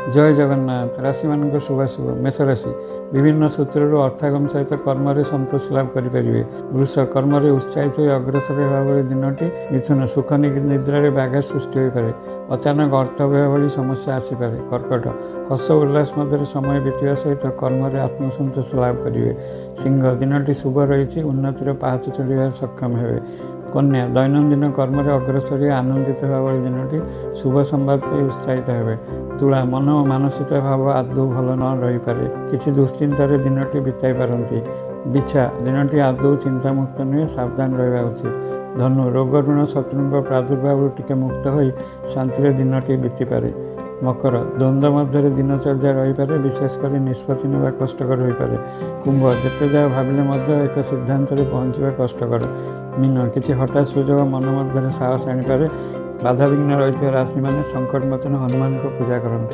जय जगन्नाथ। राशि मान शुभ शुभ। मेष राशि विभिन्न सूत्र अर्थागम सहित कर्म संतोष लाभ करेंगे। वृष कर्म उत्साहित हो अग्रसर होगा दिनटी। मिथुन सुख निद्रा व्याघात सृष्टि हो पाए। अचानक अर्थ व्यय भली समस्या आसीपे। कर्कट हस उल्लास मध्य समय बीतवा सहित कर्म आत्मसंतोष लाभ करेंगे। सिंह दिनटी शुभ रही उन्नतिर पाहाच चढ़ सक्षम हे। कन्या दैनन्दिन कर्म अग्रसर आनंदित होगा दिनटी। शुभ संवाद पर उत्साहित हे। तुला मन और मानसिक भाव आदौ भल न रही पारे। किसी दुश्चिंतार दिनटी बिताई पारती। बिछा दिनटी आदौ चिंतामुक्त नुहे, सावधान रहा उचित। धनु रोग ऋण शत्रु प्रादुर्भाव टिके मुक्त हो शांति दिनटी बीती पारे। मकर द्वंद्व मध्य दिनचर्या रही पारे, विशेषकर निष्पत्ति नेवा कष्टकर हो पारे। कुंभ जिते जहाँ भाविले एक सिद्धांत पहुँचवा कष्टकर। मीन किसी हठात सुजोग मन मध्य साहस आनीपे। बाधाविघ्न रही राशि मैंने संकटमोचन हनुमान को पूजा करते।